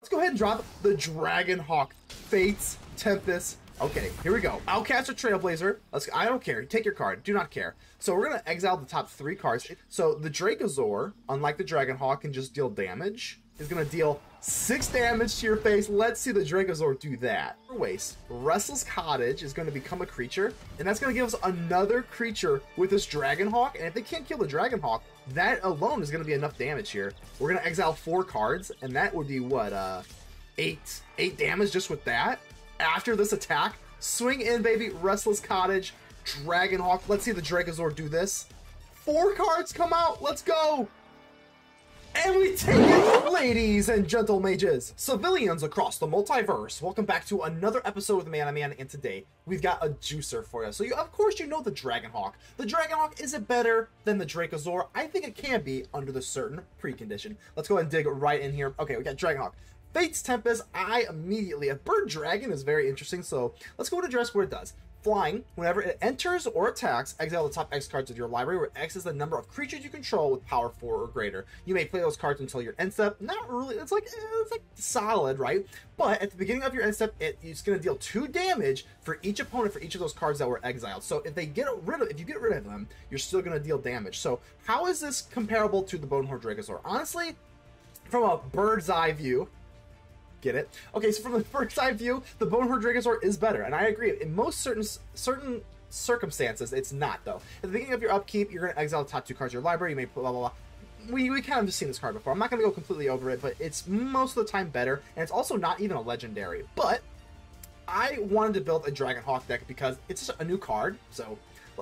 Let's go ahead and drop the Dragonhawk, Fates, Tempest. Okay, here we go. Outcaster Trailblazer. I don't care. Take your card. Do not care. So we're going to exile the top 3 cards. So the Dragonhawk, unlike the Dragonhawk, can just deal damage. Is going to deal 6 damage to your face. Let's see the Dragonhawk do that. Waste. Restless Cottage is going to become a creature, and that's going to give us another creature with this Dragonhawk. And if they can't kill the Dragonhawk, that alone is going to be enough damage here. We're going to exile 4 cards, and that would be what, 8 damage just with that. After this attack, swing in, baby. Restless Cottage, Dragonhawk. Let's see the Dragonhawk do this. 4 cards come out. Let's go. And we take it, ladies and gentle mages, civilians across the multiverse. Welcome back to another episode with Man, and today we've got a juicer for you. So of course you know the Dragonhawk. The Dragonhawk, is it better than the Dracosaur? I think it can be under the certain precondition. Let's go ahead and dig right in here. Okay, we got Dragonhawk. Fates, Tempest, a bird dragon is very interesting, so let's go and address what it does. Flying, whenever it enters or attacks, exile the top X cards of your library, where X is the number of creatures you control with power 4 or greater. You may play those cards until your end step. Not really, it's like solid, right? But at the beginning of your end step, it's going to deal 2 damage for each opponent for each of those cards that were exiled. So if you get rid of them, you're still going to deal damage. So how is this comparable to the Bonehorn Dracosaur? Honestly, from a bird's eye view, get it? Okay, so from the bird's eye view, the Bonehorn Dracosaur is better, and I agree. In most certain circumstances, it's not, though. At the beginning of your upkeep, you're going to exile the top 2 cards of your library. You may blah, blah, blah. We kind of just seen this card before. I'm not going to go completely over it, but it's most of the time better, and it's also not even a legendary. But I wanted to build a Dragonhawk deck because it's just a new card, so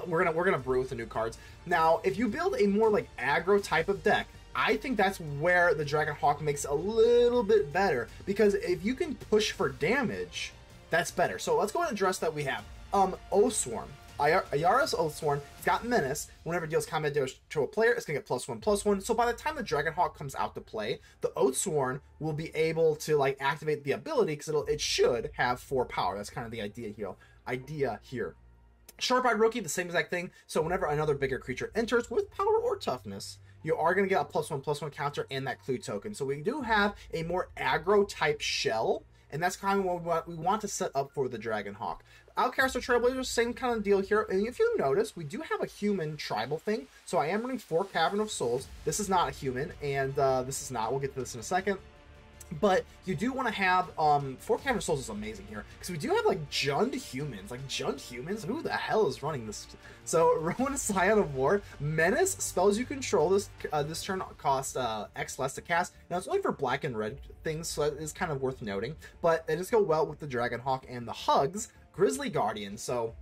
we're gonna brew with the new cards. Now, if you build a more like aggro type of deck, I think that's where the Dragonhawk makes a little bit better, because if you can push for damage, that's better. So let's go ahead and address that. We have Oathsworn. Ayara's Oathsworn. It's got Menace. Whenever it deals combat damage to a player, it's going to get +1/+1. So by the time the Dragonhawk comes out to play, the Oathsworn will be able to like activate the ability, because it should have 4 power. That's kind of the idea here. Sharp-Eyed Rookie, the same exact thing. So whenever another bigger creature enters with power or toughness, you are going to get a +1/+1 counter and that clue token. So we do have a more aggro type shell, and that's kind of what we want to set up for the Dragonhawk. Outcaster Trailblazer, same kind of deal here. And if you notice, we do have a human tribal thing. So I am running 4 Cavern of Souls. This is not a human, and this is not. We'll get to this in a second. But you do want to have 4 Cavern of Souls is amazing here, because we do have like JUND humans. Who the hell is running this? So Rowan, Scion of War, Menace. Spells you control this turn cost X less to cast. Now it's only for black and red things, so that is kind of worth noting. But they just go well with the Dragonhawk and the Hugs, Grisly Guardian. So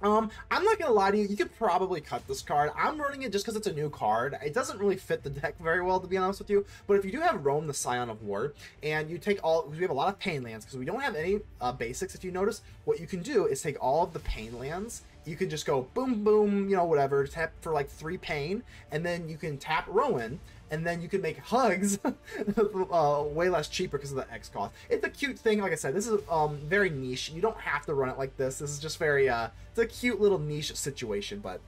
I'm not gonna lie to you, you could probably cut this card. I'm running it just because it's a new card. It doesn't really fit the deck very well, to be honest with you. But if you do have Rowan, the Scion of War, and you take all, we have a lot of pain lands, because we don't have any basics, if you notice, what you can do is take all of the pain lands. You can just go boom, boom, whatever, tap for like 3 pain, and then you can tap Rowan, and then you can make Hugs way less cheaper because of the X cost. It's a cute thing. Like I said, this is very niche. You don't have to run it like this. This is just very, it's a cute little niche situation, but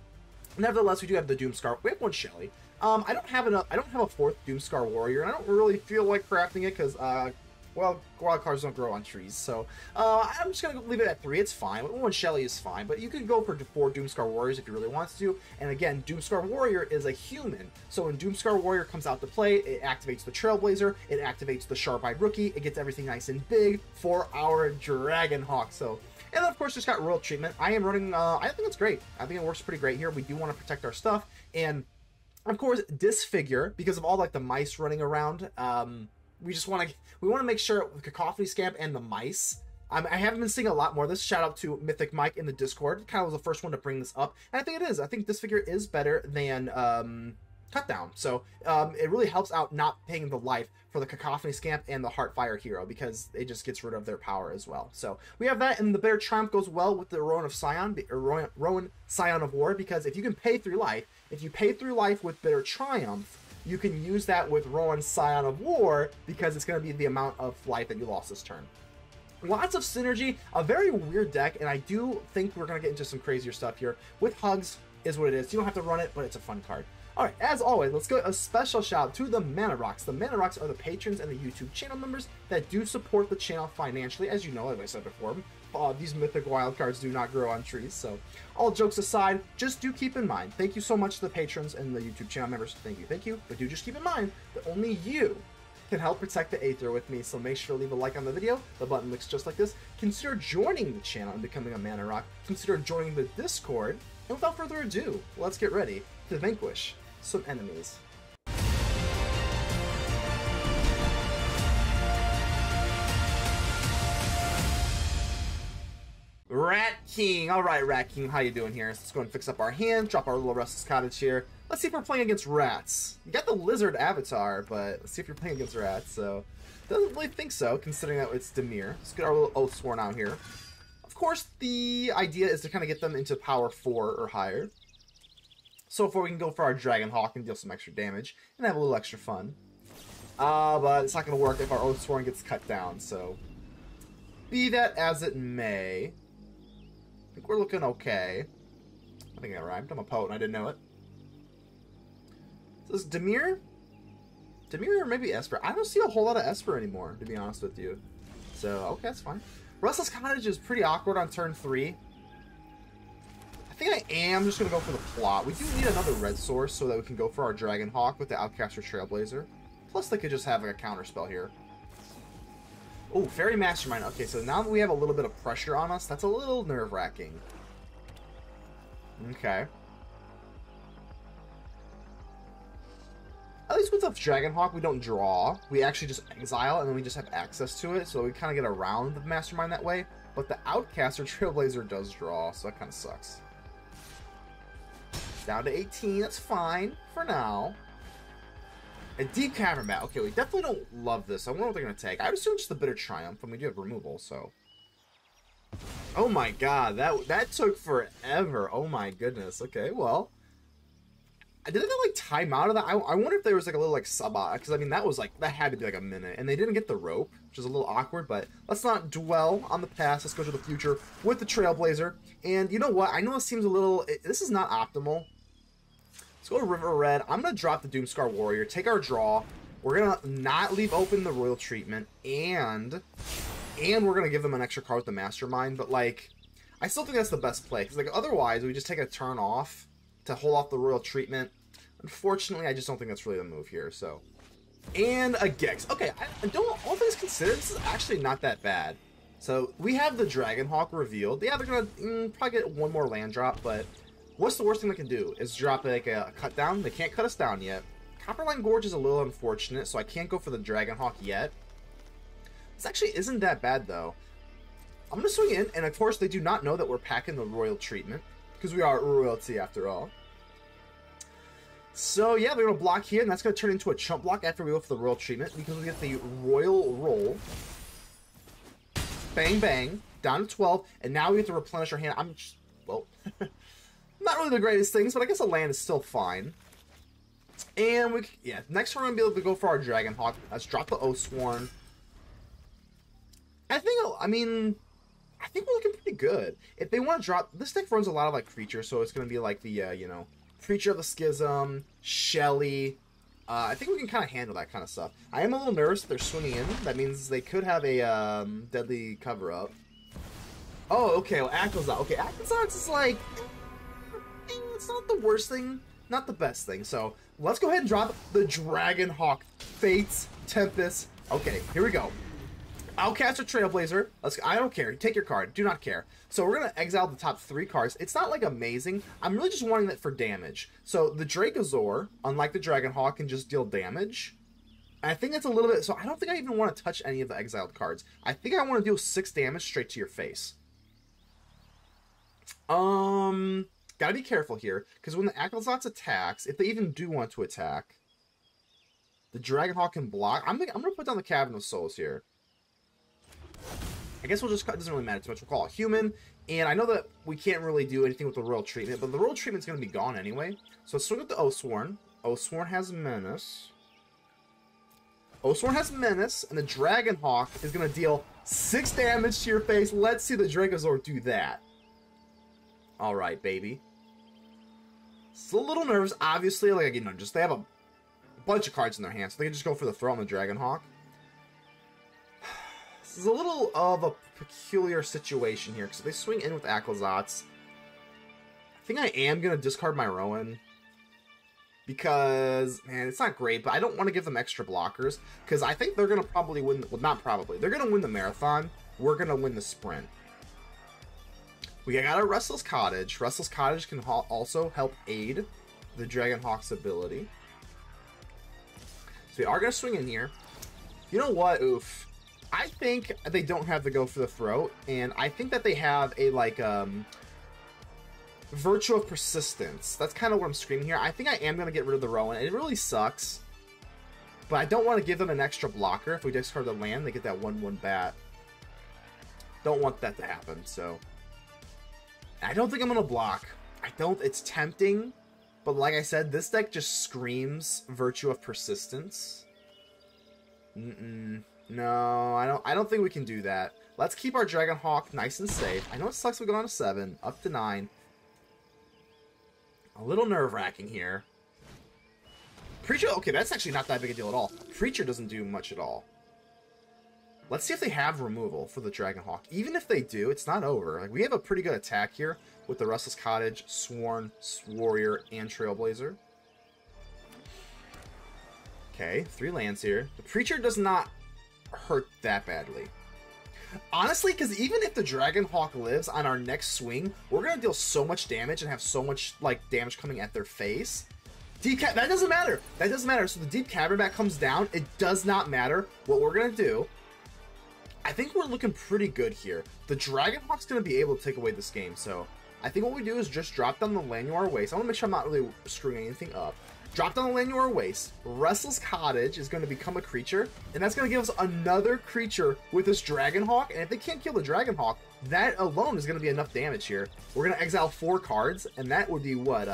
nevertheless, we do have the Doomskar. We have 1 Shelly. I don't have a 4th Doomskar Warrior, and I don't really feel like crafting it because, well, wild cards don't grow on trees, so I'm just going to leave it at 3. It's fine. 1 Shelly is fine, but you can go for 4 Doomskar Warriors if you really want to. And again, Doomskar Warrior is a human, so when Doomskar Warrior comes out to play, it activates the Trailblazer, it activates the Sharp-Eyed Rookie, it gets everything nice and big for our Dragonhawk. So, and then of course, just got Royal Treatment. I am running, I think it's great. I think it works pretty great here. We do want to protect our stuff, and of course, Disfigure, because of all like the mice running around. We want to make sure with Cacophony Scamp and the mice. I haven't been seeing a lot more of this. Shout out to Mythic Mike in the Discord. Kind of was the first one to bring this up, and I think it is. I think Disfigure is better than Cutdown. So it really helps out not paying the life for the Cacophony Scamp and the Heartfire Hero, because it just gets rid of their power as well. So we have that, and the Bear Triumph goes well with the Rowan Scion of War, because if you can pay through life, with Bitter Triumph, you can use that with Rowan Scion of War, because it's going to be the amount of life that you lost this turn. Lots of synergy, a very weird deck, and I do think we're going to get into some crazier stuff here. With Hugs is what it is. You don't have to run it, but it's a fun card. Alright, as always, let's go a special shout out to the Mana Rocks. The Mana Rocks are the patrons and the YouTube channel members that do support the channel financially. As you know, like I said before, these mythic wildcards do not grow on trees. So, all jokes aside, just do keep in mind, thank you so much to the patrons and the YouTube channel members. Thank you. But do just keep in mind that only you can help protect the Aether with me, so make sure to leave a like on the video. The button looks just like this. Consider joining the channel and becoming a Mana Rock. Consider joining the Discord. And without further ado, let's get ready to vanquish some enemies. Rat King. Alright, Rat King, how you doing here? Let's go and fix up our hand, drop our little Restless Cottage here. Let's see if we're playing against rats. You got the lizard avatar, but let's see if you're playing against rats. So, doesn't really think so, considering that it's Dimir. Let's get our little Oathsworn out here. Of course, the idea is to kind of get them into power 4 or higher. So far, we can go for our Dragonhawk and deal some extra damage and have a little extra fun. But it's not going to work if our Oathsworn gets cut down, so be that as it may. I think we're looking okay. I think I rhymed. I'm a poet and I didn't know it. So this is Dimir? Dimir or maybe Esper? I don't see a whole lot of Esper anymore, to be honest with you. So, okay, that's fine. Restless Cottage is pretty awkward on turn 3. I think I am just going to go for the plot. We do need another red source so that we can go for our Dragonhawk with the Outcaster Trailblazer. Plus, they could just have like a counter spell here. Oh, Fairy Mastermind. Okay, so now that we have a little bit of pressure on us, that's a little nerve-wracking. Okay. At least with the Dragonhawk, we don't draw. We actually just exile, and then we just have access to it, so we kind of get around the Mastermind that way. But the Outcaster Trailblazer does draw, so that kind of sucks. Down to 18, that's fine for now. A deep cavern bat. Okay, we definitely don't love this. I wonder what they're going to take. I would assume just a Bitter Triumph, and we do have removal, so. Oh my god, that took forever. Oh my goodness. Okay, well. Did they like time out of that? I wonder if there was like a little like sub-bot, because I mean that was like, that had to be like a minute, and they didn't get the rope, which is a little awkward, but let's not dwell on the past. Let's go to the future with the Trailblazer. And you know what? I know it seems a little, this is not optimal. Let's go to River Red. I'm going to drop the Doomskar Warrior, take our draw. We're going to not leave open the Royal Treatment, and we're going to give them an extra card with the Mastermind, but like, I still think that's the best play, because like otherwise we just take a turn off to hold off the Royal Treatment. Unfortunately, I just don't think that's really the move here, so. And a Gex. Okay, all things considered, this is actually not that bad. So, we have the Dragonhawk revealed. Yeah, they're going to probably get one more land drop, but what's the worst thing they can do? Is drop like a cut down? They can't cut us down yet. Copperline Gorge is a little unfortunate, so I can't go for the Dragonhawk yet. This actually isn't that bad, though. I'm going to swing in, and of course, they do not know that we're packing the Royal Treatment, because we are royalty after all. So yeah, they're going to block here, and that's going to turn into a chump block after we go for the Royal Treatment, because we get the Royal Roll. Bang, bang, down to 12, and now we have to replenish our hand. I'm just, well, not really the greatest things, but I guess a land is still fine. And we, yeah, next turn we're going to be able to go for our Dragonhawk. Let's drop the Oathsworn. I think we're looking pretty good. If they want to drop, this deck runs a lot of like creatures, so it's going to be like the, you know, Creature of the Schism, Shelly. I think we can kind of handle that kind of stuff. I am a little nervous that they're swinging in. That means they could have a deadly cover-up. Oh, okay, well, Acklazar. Okay, Acklazar is like, it's not the worst thing, not the best thing. So, let's go ahead and drop the Dragonhawk, Fates, Tempest. Okay, here we go. Outcaster Trailblazer. I don't care. Take your card. Do not care. So we're going to exile the top 3 cards. It's not like amazing. I'm really just wanting that for damage. So the Dragonhawk, unlike the Dragonhawk, can just deal damage. And I think that's a little bit... So I don't think I even want to touch any of the exiled cards. I think I want to deal 6 damage straight to your face. Gotta be careful here. Because when the Acklazar attacks, if they even do want to attack, the Dragonhawk can block. I'm going to put down the Cavern of Souls here. I guess we'll just cut, it doesn't really matter too much. We'll call it human, and I know that we can't really do anything with the Royal Treatment, but the Royal Treatment's going to be gone anyway. So let's swing with the Oathsworn. Oathsworn has Menace. Oathsworn has Menace, and the Dragonhawk is going to deal 6 damage to your face. Let's see the Dragonzord do that. Alright, baby. Still a little nervous, obviously. Like, you know, just they have a bunch of cards in their hands, so they can just go for the throw on the Dragonhawk. This is a little of a peculiar situation here, because if they swing in with Aclazotz, I think I am going to discard my Rowan. Because, man, it's not great, but I don't want to give them extra blockers, because I think they're going to probably win, well, not probably, they're going to win the marathon, we're going to win the sprint. We got a Restless Cottage. Restless Cottage can also help aid the Dragonhawk's ability. So we are going to swing in here. You know what? Oof. I think they don't have to go for the throat, and I think that they have a, like, Virtue of Persistence. That's kind of what I'm screaming here. I think I am going to get rid of the Rowan. It really sucks, but I don't want to give them an extra blocker. If we discard the land, they get that 1/1 bat. Don't want that to happen, so... I don't think I'm going to block. It's tempting, but like I said, this deck just screams Virtue of Persistence. No, I don't think we can do that. Let's keep our Dragonhawk nice and safe. I know it sucks we go down to 7, up to 9. A little nerve-wracking here. Preacher, okay, that's actually not that big a deal at all. Preacher doesn't do much at all. Let's see if they have removal for the Dragonhawk. Even if they do, it's not over. Like, we have a pretty good attack here with the Restless Cottage, Sworn, Warrior, and Trailblazer. Okay, 3 lands here. The Preacher does not hurt that badly. Honestly, because even if the Dragonhawk lives on our next swing, we're going to deal so much damage and have so much, like, damage coming at their face. That doesn't matter. That doesn't matter. So the Deep Cavern Bat comes down. It does not matter. What we're going to do, I think we're looking pretty good here. The Dragonhawk's going to be able to take away this game. So I think what we do is just drop down the Llanowar Wastes. I want to make sure I'm not really screwing anything up. Drop down the Llanowar Wastes. Restless Cottage is going to become a creature, and that's going to give us another creature with this Dragonhawk. And if they can't kill the Dragonhawk, that alone is going to be enough damage here. We're going to exile 4 cards, and that would be what,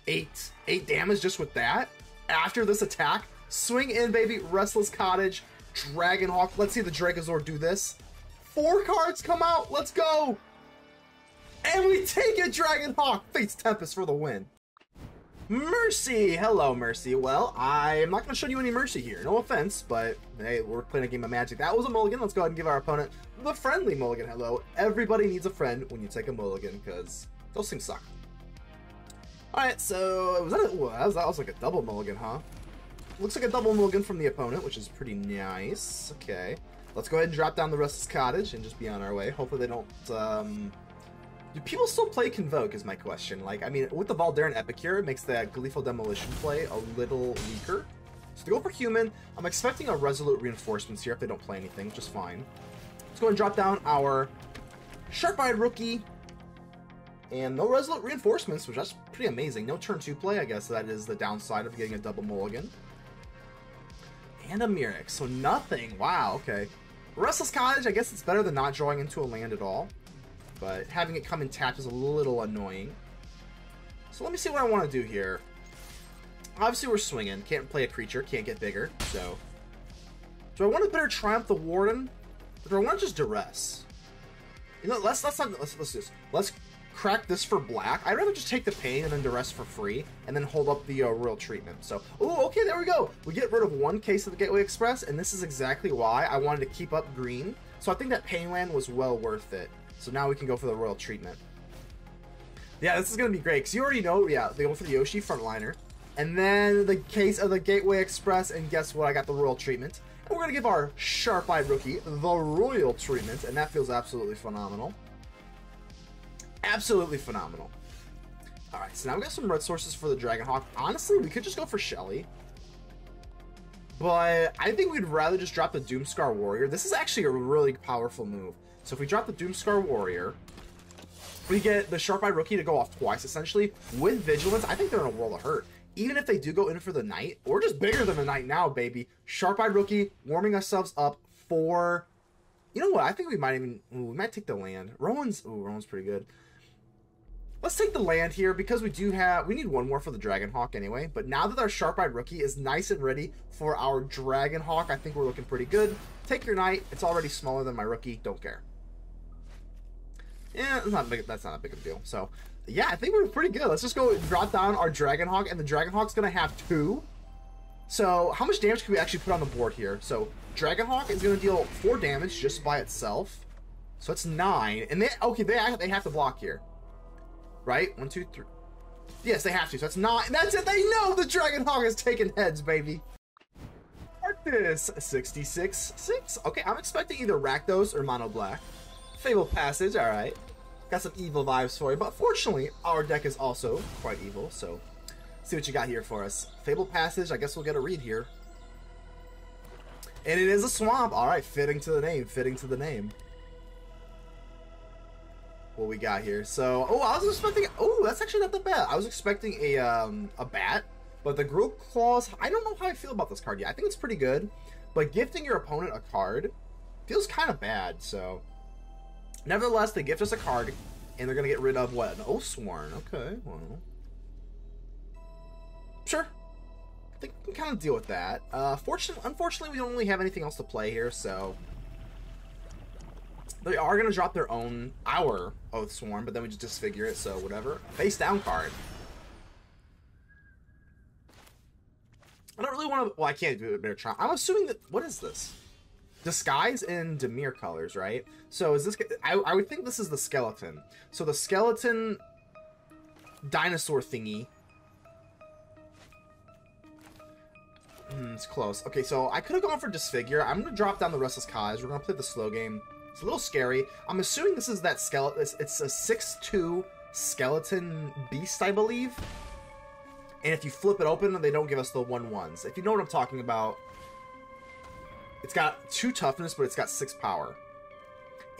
8 damage just with that. After this attack, swing in, baby. Restless Cottage, Dragonhawk. Let's see the Dragonzord do this. 4 cards come out. Let's go. And we take it, Dragonhawk. Fate's Tempest for the win. Mercy! Hello, Mercy. Well, I'm not going to show you any mercy here. No offense, but hey, we're playing a game of Magic. That was a mulligan. Let's go ahead and give our opponent the friendly mulligan. Hello. Everybody needs a friend when you take a mulligan, because those things suck. Alright, so that was like a double mulligan, huh? Looks like a double mulligan from the opponent, which is pretty nice. Okay. Let's go ahead and drop down the Restless Cottage and just be on our way. Hopefully they don't, do people still play Convoke is my question. Like, I mean, with the Valdaran Epicure, it makes that Gleeful Demolition play a little weaker. So to go for human, I'm expecting a Resolute Reinforcements here if they don't play anything, which is fine. Let's go ahead and drop down our Sharp-Eyed Rookie. And no Resolute Reinforcements, which that's pretty amazing. No turn 2 play, I guess that is the downside of getting a double mulligan. And a Mirrex, so nothing. Wow, okay. Restless Cottage, I guess it's better than not drawing into a land at all. But having it come in tapped is a little annoying. So let me see what I want to do here. Obviously we're swinging. Can't play a creature. Can't get bigger. So do I want to better Triumph the Warden? Or do I want to just Duress? You know, let's do this. Let's crack this for black. I'd rather just take the pain and then Duress for free, and then hold up the Royal Treatment. So, oh, okay, there we go. We get rid of 1 case of the Gateway Express, and this is exactly why I wanted to keep up green. So I think that pain land was well worth it. So now we can go for the Royal Treatment. Yeah, this is going to be great, because you already know, yeah, they go for the Yoshi Frontliner. And then the case of the Gateway Express, and guess what? I got the Royal Treatment. And we're going to give our Sharp-Eyed Rookie the Royal Treatment, and that feels absolutely phenomenal. Absolutely phenomenal. Alright, so now we got some red sources for the Dragonhawk. Honestly, we could just go for Shelly. But I think we'd rather just drop the Doomskar Warrior. This is actually a really powerful move. So if we drop the Doomskar Warrior, we get the Sharp-Eyed Rookie to go off twice, essentially. With Vigilance, I think they're in a world of hurt. Even if they do go in for the Knight, we're just bigger than the Knight now, baby. Sharp-Eyed Rookie, warming ourselves up for... You know what? I think we might even... Ooh, we might take the land. Rowan's pretty good. Let's take the land here, because we need 1 more for the Dragonhawk anyway. But now that our Sharp-Eyed Rookie is nice and ready for our Dragonhawk, I think we're looking pretty good. Take your Knight. It's already smaller than my Rookie. Don't care. Yeah, it's not big, that's not a big of a deal. So, yeah, I think we're pretty good. Let's just go drop down our Dragonhawk, and the Dragonhawk's going to have 2. So, how much damage can we actually put on the board here? So, Dragonhawk is going to deal 4 damage just by itself. So, it's 9. And they have to block here. Right? 1, 2, 3. Yes, they have to. So, that's 9. That's it. They know the Dragonhawk is taking heads, baby. Arctis, 66-6. Okay, I'm expecting either Rakdos or Mono Black. Fable Passage, alright. Got some evil vibes for you, but fortunately, our deck is also quite evil, so see what you got here for us. Fable Passage, I guess we'll get a read here. And it is a swamp. Alright, fitting to the name, fitting to the name. What we got here? So, oh, I was expecting, oh, that's actually not that bad. I was expecting a bat, but the Grove Claws, I don't know how I feel about this card yet. I think it's pretty good, but gifting your opponent a card feels kind of bad, so... Nevertheless, they gift us a card, and they're going to get rid of, what, an Oathsworn. Okay, well... Sure. I think we can kind of deal with that. Unfortunately, we don't really have anything else to play here, so... They are going to drop our Oathsworn, but then we just disfigure it, so whatever. Face down card. I don't really want to... Well, I can't do it. I'm assuming that... What is this? Disguise in Dimir colors, right? So is this... I would think this is the skeleton. So the skeleton dinosaur thingy. It's close. Okay, so I could have gone for Disfigure. I'm going to drop down the Restless Cottage. We're going to play the slow game. It's a little scary. I'm assuming this is that skeleton. It's a 6/2 skeleton beast, I believe. And if you flip it open, they don't give us the 1/1s. If you know what I'm talking about... It's got 2 toughness, but it's got 6 power.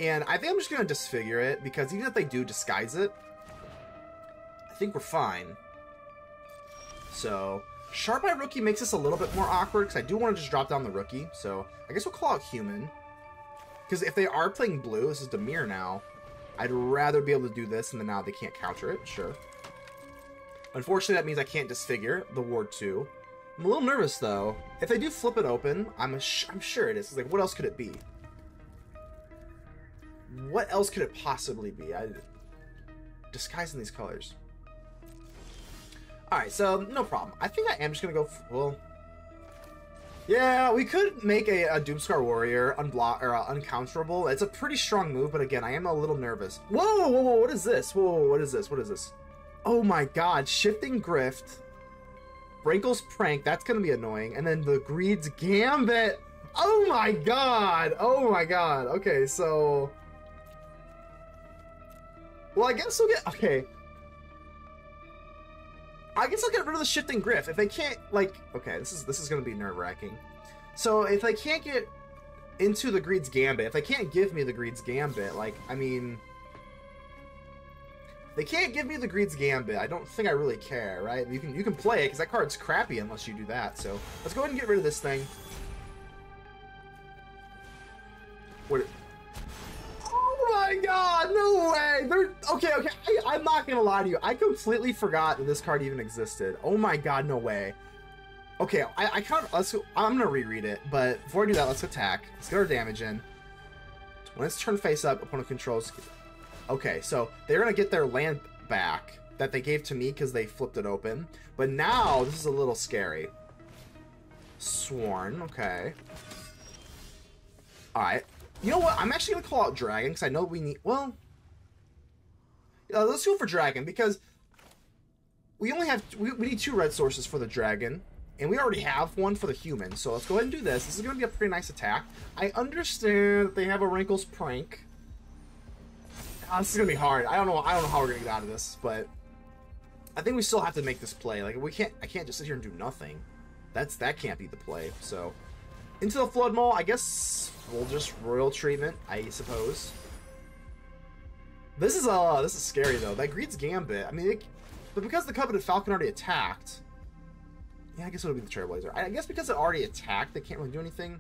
And I think I'm just going to disfigure it, because even if they do disguise it, I think we're fine. So, Sharp Eye Rookie makes this a little bit more awkward, because I do want to just drop down the Rookie. So, I guess we'll call out Human. Because if they are playing blue, this is Dimir now, I'd rather be able to do this, and then now they can't counter it, sure. Unfortunately, that means I can't disfigure the Ward 2. I'm a little nervous, though. If they do flip it open, I'm sure it is. It's like, what else could it be? What else could it possibly be? Disguising these colors. Alright, so, no problem. I think I am just going to go... Well... Yeah, we could make a Doomskar Warrior uncounterable. It's a pretty strong move, but again, I am a little nervous. Whoa, whoa, whoa, what is this? Whoa, what is this? What is this? Oh my god, Shifting Grift... Rankle's Prank, that's going to be annoying. And then the Greed's Gambit. Oh my god. Oh my god. Okay, so... Well, I guess we'll get... Okay. I guess I'll get rid of the Shifting Grift. If they can't, like... Okay, this is going to be nerve-wracking. So, if they can't get into the Greed's Gambit, if they can't give me the Greed's Gambit, like, I mean... They can't give me the Greed's Gambit. I don't think I really care, right? You can play it, because that card's crappy unless you do that. So, let's go ahead and get rid of this thing. What? Oh my god, no way! Okay, I'm not gonna lie to you. I completely forgot that this card even existed. Oh my god, no way. Okay, I'm gonna reread it, but before I do that, let's attack. Let's get our damage in. When it's turned face up, opponent controls... Okay, so they're going to get their land back that they gave to me because they flipped it open. But now, this is a little scary. Sworn, okay. Alright. You know what? I'm actually going to call out Dragon because I know we need... Well... let's go for Dragon because we only have... We need 2 red sources for the Dragon. And we already have 1 for the Human. So let's go ahead and do this. This is going to be a pretty nice attack. I understand that they have a Wrinkles Prank. This is gonna be hard. I don't know how we're gonna get out of this, but I think we still have to make this play. Like I can't just sit here and do nothing. That can't be the play. So into the Flood Maul, I guess we'll just Royal Treatment, I suppose. This is scary though. That Greed's Gambit. I mean, but because the Coveted Falcon already attacked, yeah, I guess it'll be the Trailblazer. I guess because it already attacked, they can't really do anything.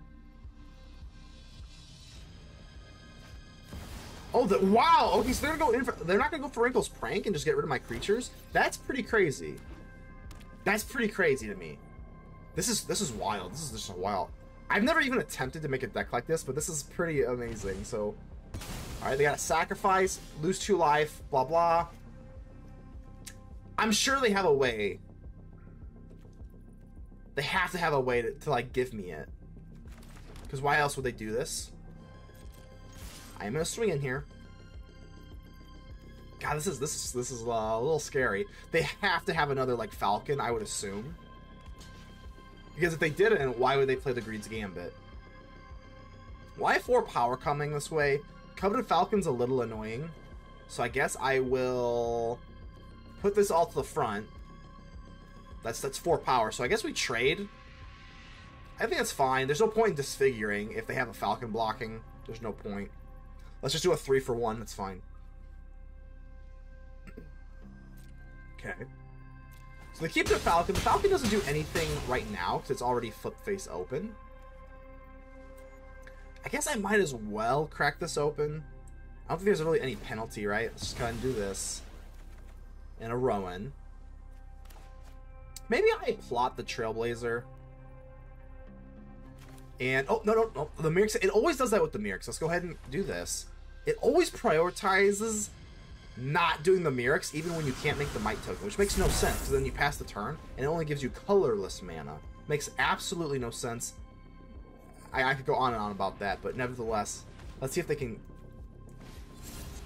Oh, wow! Okay, so they're not gonna go for Wrinkle's Prank and just get rid of my creatures? That's pretty crazy. That's pretty crazy to me. This is wild. This is just wild. I've never even attempted to make a deck like this, but this is pretty amazing, so... Alright, they got a sacrifice, lose 2 life, blah blah. I'm sure they have a way. They have to have a way to like give me it. Because why else would they do this? I am gonna swing in here. God, this is a little scary. They have to have another like Falcon, I would assume. Because if they didn't, why would they play the Greed's Gambit? Why 4 power coming this way? Coveted Falcon's a little annoying. So I guess I will put this all to the front. That's 4 power. So I guess we trade. I think that's fine. There's no point in disfiguring if they have a Falcon blocking. There's no point. Let's just do a 3 for 1. That's fine. Okay. So they keep the Falcon. The Falcon doesn't do anything right now because it's already flip face open. I guess I might as well crack this open. I don't think there's really any penalty, right? Let's just go ahead and do this. And a Rowan. Maybe I plot the Trailblazer. And, oh, no. The Mirrex, it always does that with the Mirrex. Let's go ahead and do this. It always prioritizes not doing the Mirrex even when you can't make the Might token, which makes no sense, because then you pass the turn, and it only gives you colorless mana. Makes absolutely no sense. I could go on and on about that, but nevertheless, let's see if they can...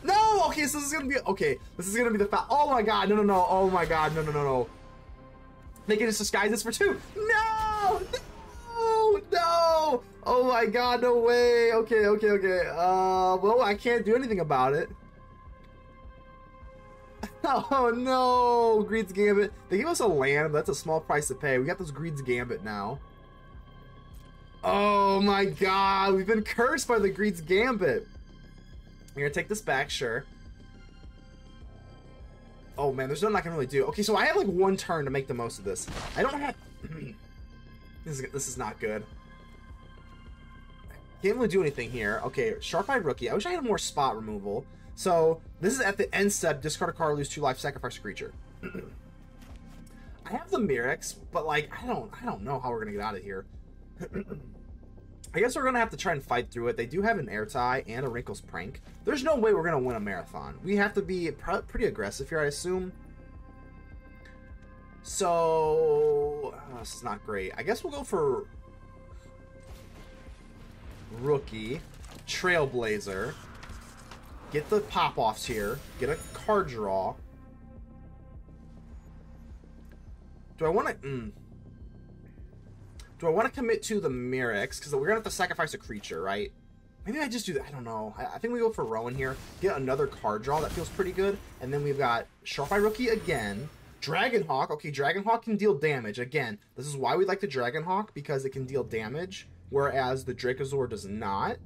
No! Okay, so this is gonna be... Okay, this is gonna be the... Oh my god, no. Oh my god, no. They can just disguise this for 2. No! No! Oh my god, no way. Okay. Well, I can't do anything about it. Oh no! Greed's Gambit. They gave us a land, but that's a small price to pay. We got this Greed's Gambit now. Oh my god, we've been cursed by the Greed's Gambit. We're gonna take this back, sure. Oh man, there's nothing I can really do. Okay, so I have like 1 turn to make the most of this. I don't have... This is not good. Can't really do anything here. Okay, Sharp-Eyed Rookie. I wish I had more spot removal. So, this is at the end step. Discard a card, lose 2 life, sacrifice a creature. I have the Mirrex, but like, I don't know how we're gonna get out of here. I guess we're gonna have to try and fight through it. They do have an Air Tie and a Wrinkles Prank. There's no way we're gonna win a marathon. We have to be pretty aggressive here, I assume. So, this is not great. I guess we'll go for Rookie, Trailblazer, get the pop-offs here, get a card draw. Do I want to... Do I want to commit to the Mirrex? Because we're going to have to sacrifice a creature, right? Maybe I just do that. I don't know. I think we go for Rowan here. Get another card draw. That feels pretty good. And then we've got Sharp-Eye Rookie again. Dragonhawk. Okay, Dragonhawk can deal damage. Again, this is why we like the Dragonhawk, because it can deal damage, whereas the Dracosaur does not.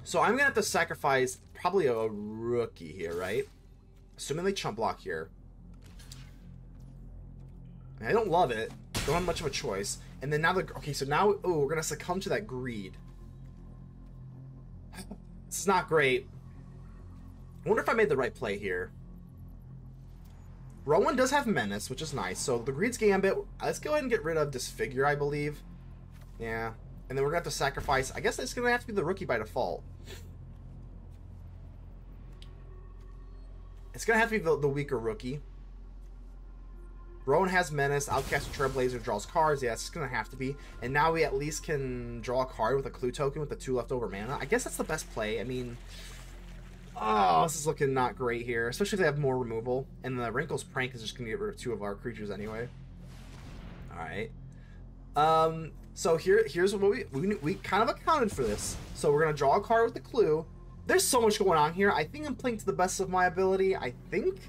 So I'm going to have to sacrifice probably a Rookie here, right? Assuming they chump block here. I don't love it. Don't have much of a choice. And then now the... Okay, so now... Oh, we're going to succumb to that greed. This is not great. I wonder if I made the right play here. Rowan does have Menace, which is nice. So the Greed's Gambit... Let's go ahead and get rid of Disfigure, I believe. Yeah. And then we're going to have to sacrifice... I guess it's going to have to be the Rookie by default. It's going to have to be the weaker Rookie. Rowan has Menace, Outcaster Trailblazer draws cards. Yeah, it's going to have to be. And now we at least can draw a card with a clue token with the 2 leftover mana. I guess that's the best play. I mean... Oh, this is looking not great here. Especially if they have more removal. And the Wrinkles Prank is just going to get rid of 2 of our creatures anyway. Alright. So here's what we kind of accounted for this. So we're going to draw a card with the clue. There's so much going on here. I think I'm playing to the best of my ability. I think...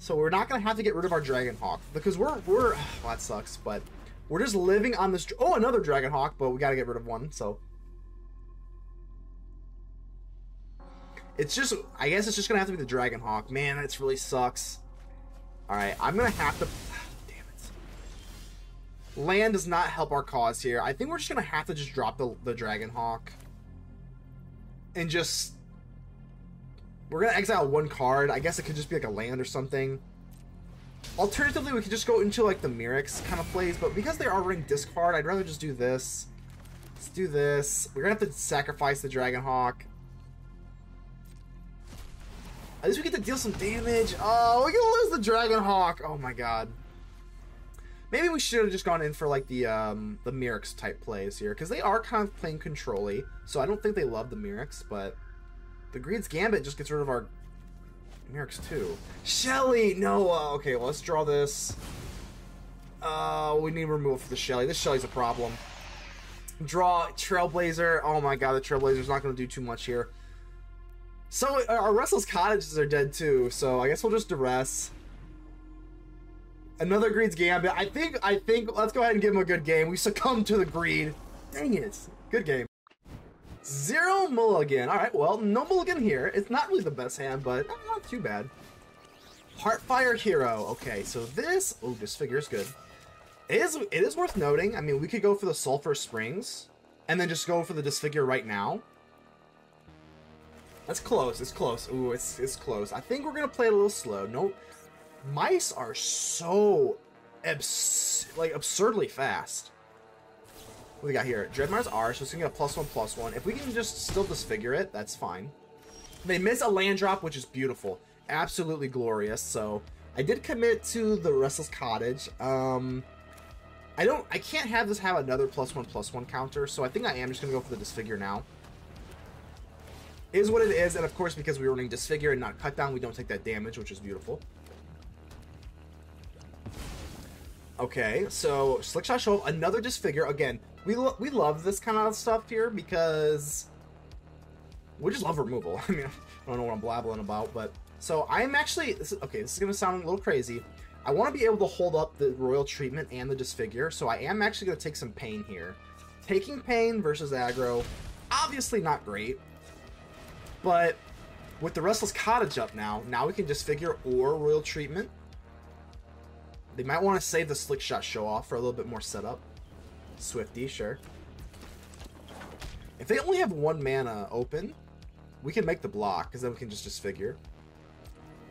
So we're not going to have to get rid of our Dragonhawk, because we're well, that sucks, but we're just living on this... Oh, another Dragonhawk, but we got to get rid of one, so... It's just... I guess it's just going to have to be the Dragonhawk. Man, that really sucks. Alright, I'm going to have to... Damn it. Land does not help our cause here. I think we're just going to have to just drop the Dragonhawk. And just... We're going to exile 1 card. I guess it could just be like a land or something. Alternatively, we could just go into like the Mirrex kind of plays, but because they are running discard, I'd rather just do this. Let's do this. We're gonna have to sacrifice the Dragonhawk. At least we get to deal some damage. Oh, we're gonna lose the Dragonhawk. Oh my god. Maybe we should have just gone in for like the Mirrex type plays here, because they are kind of playing control-y, so I don't think they love the Mirrex, but the Greed's Gambit just gets rid of our Mirrex too. Shelly! No! Okay, well, let's draw this. We need removal for the Shelly. This Shelly's a problem. Draw Trailblazer. Oh my god, the Trailblazer's not going to do too much here. So, our Restless Cottages are dead too, so I guess we'll just Duress. Another Greed's Gambit. I think, let's go ahead and give him a good game. We succumb to the Greed. Dang it. Good game. 0 mulligan. Alright, well, no mulligan here. It's not really the best hand, but not too bad. Heartfire Hero. Okay, so this... Oh, Disfigure is good. It is worth noting. I mean, we could go for the Sulfurous Springs, and then just go for the Disfigure right now. That's close. It's close. Ooh, it's close. I think we're going to play it a little slow. No... Mice are so absurdly fast. What do we got here? Dreadmire's R, so it's gonna get a +1/+1. If we can just still disfigure it, that's fine. They miss a land drop, which is beautiful. Absolutely glorious. So I did commit to the Restless Cottage. I can't have this have another +1/+1 counter, so I think I am just gonna go for the Disfigure now. Is what it is, and of course because we were running Disfigure and not Cut Down, we don't take that damage, which is beautiful. Okay, so Slickshot show up, another Disfigure. Again, we love this kind of stuff here because we just love removal. I mean, I don't know what I'm blabbling about, but so I'm actually this is gonna sound a little crazy. I want to be able to hold up the Royal Treatment and the Disfigure, so I am actually gonna take some pain here. Taking pain versus aggro, obviously not great, but with the Restless Cottage up now we can Disfigure or Royal Treatment. They might want to save the Slick Shot show off for a little bit more setup. Swifty, sure. If they only have 1 mana open, we can make the block, because then we can just Disfigure.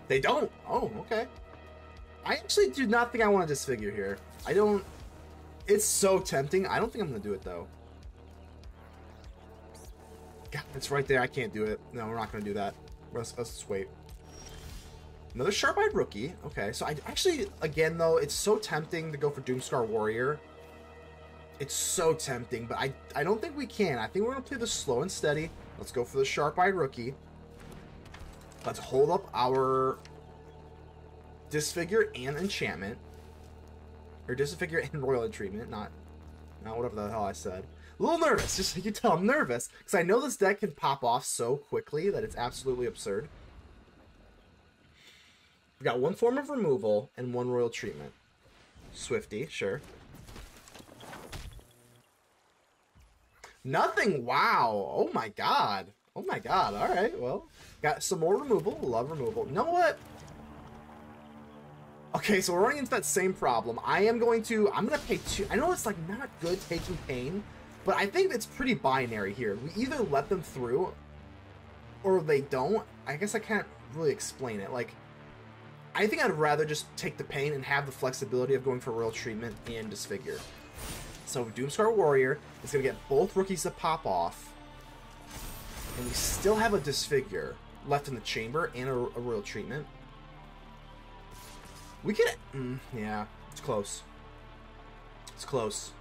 They don't! Oh, okay. I actually do not think I want to Disfigure here. I don't... It's so tempting. I don't think I'm going to do it, though. God, it's right there. I can't do it. No, we're not going to do that. Let's just wait. Another Sharp-Eyed Rookie. Okay, so I actually, again, though, it's so tempting to go for Doomskar Warrior. It's so tempting, but I don't think we can. I think we're going to play this slow and steady. Let's go for the Sharp-Eyed Rookie. Let's hold up our Disfigure and Enchantment. Or Disfigure and Royal Treatment, not whatever the hell I said. A little nervous, just so you can tell I'm nervous, because I know this deck can pop off so quickly that it's absolutely absurd. We got 1 form of removal and 1 Royal Treatment. Swifty, sure. Nothing, wow. Oh my god. Oh my god, alright, well. Got some more removal, love removal. You know what? Okay, so we're running into that same problem. I'm gonna pay 2. I know it's like not good taking pain, but I think it's pretty binary here. We either let them through, or they don't. I guess I can't really explain it. Like, I think I'd rather just take the pain and have the flexibility of going for Royal Treatment and Disfigure. So Doomskar Warrior is going to get both rookies to pop off. And we still have a Disfigure left in the chamber and a Royal Treatment. We could... yeah, it's close. It's close.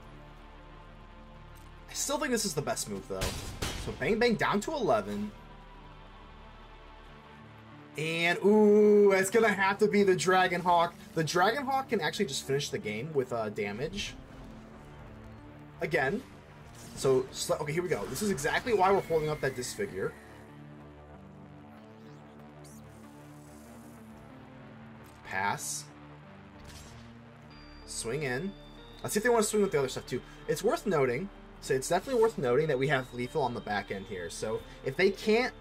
I still think this is the best move, though. So Bang Bang down to 11. And, ooh, it's going to have to be the Dragonhawk. The Dragonhawk can actually just finish the game with damage. Again. So, okay, here we go. This is exactly why we're holding up that Disfigure. Pass. Swing in. Let's see if they want to swing with the other stuff, too. It's worth noting. So, it's definitely worth noting that we have lethal on the back end here. So, if they can't...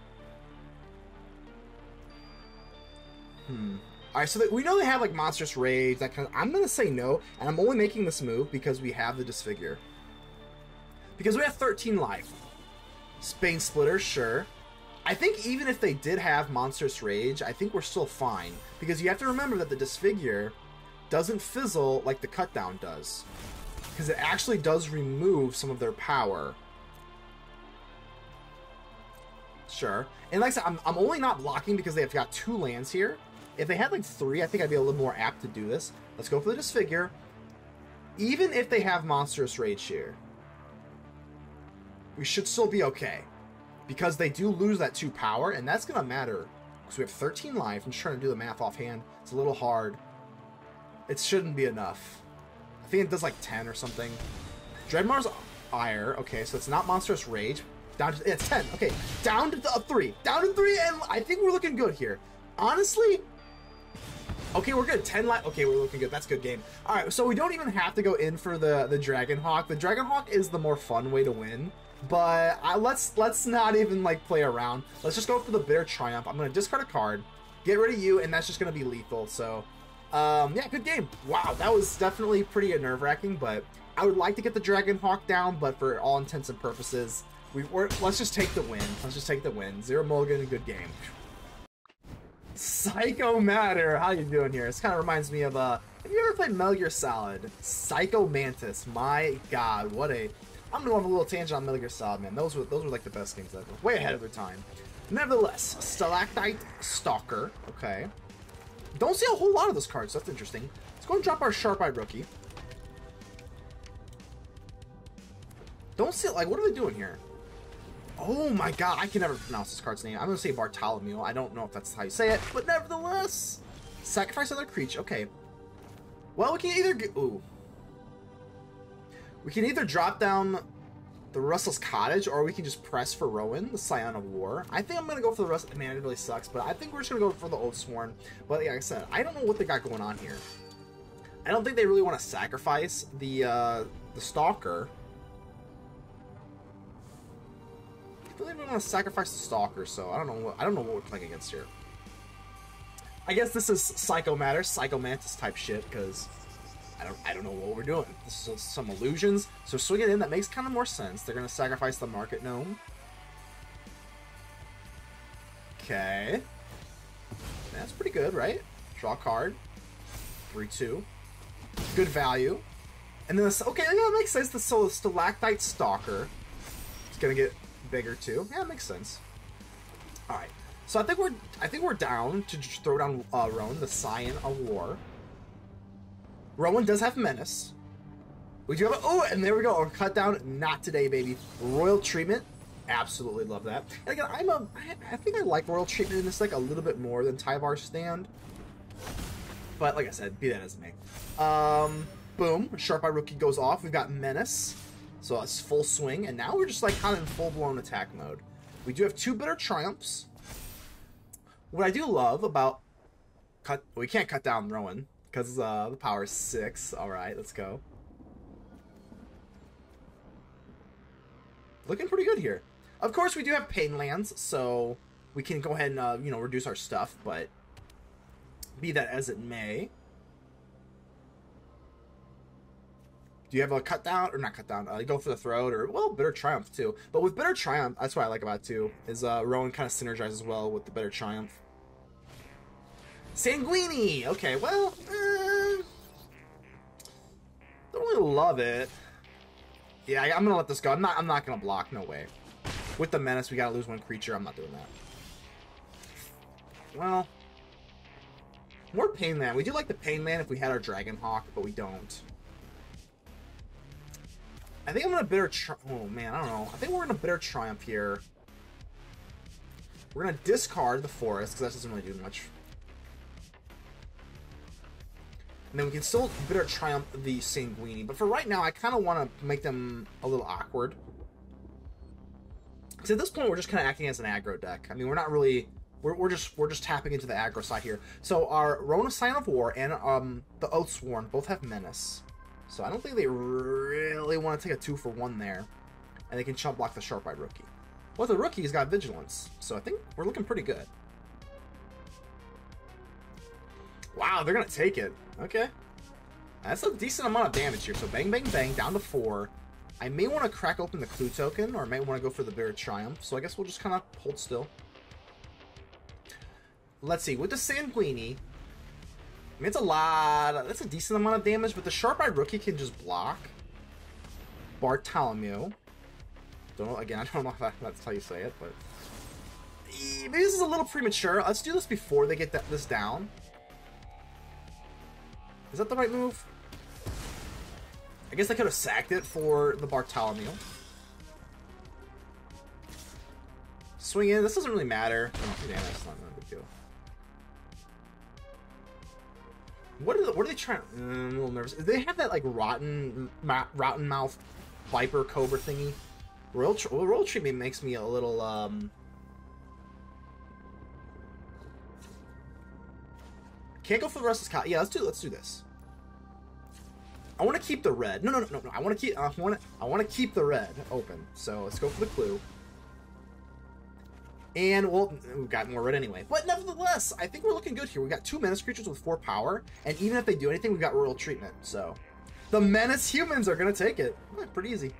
Alright, so we know they have, like, Monstrous Rage, that kind of... I'm gonna say no, and I'm only making this move because we have the Disfigure. Because we have 13 life. Bane Splitter, sure. I think even if they did have Monstrous Rage, I think we're still fine. Because you have to remember that the Disfigure doesn't fizzle like the Cut Down does. Because it actually does remove some of their power. Sure. And like I said, I'm only not blocking because they've got 2 lands here. If they had like 3, I think I'd be a little more apt to do this. Let's go for the Disfigure. Even if they have Monstrous Rage here, we should still be okay. Because they do lose that 2 power, and that's going to matter. Because we have 13 life. I'm just trying to do the math offhand. It's a little hard. It shouldn't be enough. I think it does like 10 or something. Dreadmar's Ire. Okay, so it's not Monstrous Rage. Down to, it's 10. Okay, down to 3. Down to 3, and I think we're looking good here. Honestly, okay, we're good. 10 life. Okay, we're looking good. That's a good game. All right, so we don't even have to go in for the Dragonhawk. The Dragonhawk is the more fun way to win. But let's not even like play around. Let's just go for the Bitter Triumph. I'm gonna discard a card, get rid of you, and that's just gonna be lethal. So, yeah, good game. Wow, that was definitely pretty nerve-wracking. But I would like to get the Dragonhawk down. But for all intents and purposes, let's just take the win. Let's just take the win. 0 mulligan, a good game. Psycho Matter, how you doing here? This kind of reminds me of have you ever played Metal Gear Solid? Psycho Mantis. My God, what a. I'm gonna go on a little tangent on Metal Gear Solid, man. Those were like the best games ever. Way ahead of their time. Nevertheless, Stalactite Stalker. Okay. Don't see a whole lot of those cards. So that's interesting. Let's go and drop our Sharp-Eyed Rookie. Don't see like what are they doing here? Oh my God, I can never pronounce this card's name. I'm gonna say Bartholomew. I don't know if that's how you say it, but nevertheless, sacrifice another creature. Okay. Well, we can either we can either drop down the Restless Cottage, or we can just press for Rowan, the Scion of War. I think I'm going to go for the rest. Man, it really sucks, but I think we're just going to go for the Oathsworn. But like I said, I don't know what they got going on here. I don't think they really want to sacrifice the Stalker. I really don't want to sacrifice the Stalker, so I don't know what we're playing against here. I guess this is Psycho Matter, Psycho Mantis type shit, because I don't know what we're doing. This is some illusions. So swing it in, that makes kind of more sense. They're going to sacrifice the Market Gnome. Okay. That's pretty good, right? Draw a card. 3-2. Good value. And then, okay, yeah, that makes sense. The Stalactite Stalker is going to get bigger too. Yeah, it makes sense. All right. So I think we're down to just throw down Rowan, the Scion of War. Rowan does have Menace. We do have oh, and there we go. Or cut down. Not today, baby. Royal Treatment. Absolutely love that. And again, I think I like Royal Treatment in this deck a little bit more than Tyvar Stand. But like I said, be that as it may. Boom. Sharp-Eyed Rookie goes off. We've got Menace. So it's full swing. And now we're just like kind of in full-blown attack mode. We do have 2 Bitter Triumphs. What I do love about we can't cut down Rowan because the power is 6. All right, let's go. Looking pretty good here. Of course, we do have Pain Lands, so we can go ahead and reduce our stuff. But be that as it may, do you have a cut down or not cut down? You go for the throat or well, Bitter Triumph too. But with Bitter Triumph, that's what I like about it too. Is Rowan kind of synergizes well with the Bitter Triumph. Sanguini! Okay, well, don't really love it. Yeah, I'm gonna let this go. I'm not gonna block. No way. With the Menace, we gotta lose 1 creature. I'm not doing that. Well, more Pain Land. We do like the Pain Land if we had our Dragonhawk, but we don't. I think I'm gonna oh man, I don't know. I think we're gonna Bitter Triumph here. We're gonna discard the Forest because that doesn't really do much. And then we can still Bitter Triumph the Sanguini. But for right now, I kind of want to make them a little awkward. Because at this point, we're just kind of acting as an aggro deck. I mean, we're not really... We're just tapping into the aggro side here. So our Rowan Scion of War and the Oathsworn both have Menace. So I don't think they really want to take a 2-for-1 there. And they can chump block the Sharp-Eyed Rookie. Well, the Rookie's got Vigilance. So I think we're looking pretty good. Wow, they're going to take it. Okay. That's a decent amount of damage here. So bang, bang, bang, down to 4. I may want to crack open the Clue token, or I may want to go for the Bitter Triumph. So I guess we'll just kind of hold still. Let's see. With the Sanguini, I mean, it's a lot. That's a decent amount of damage, but the Sharp-Eyed Rookie can just block. Bartholomew. Again, I don't know if that's how you say it, but... maybe this is a little premature. Let's do this before they get this down. Is that the right move? I guess I could have sacked it for the Bartholomew. Swing in. This doesn't really matter. Oh, damn, that's not a big deal. What are they trying? I'm a little nervous. They have that like rotten mouth viper cobra thingy. Royal treatment makes me a little Can't go for the Restless Cottage. Yeah, let's do this. I want to keep the red. No. I want to keep the red open. So let's go for the clue. And we've got more red anyway. But nevertheless, I think we're looking good here. We've got 2 menace creatures with 4 power, and even if they do anything, we've got royal treatment. So the menace humans are gonna take it. Pretty easy.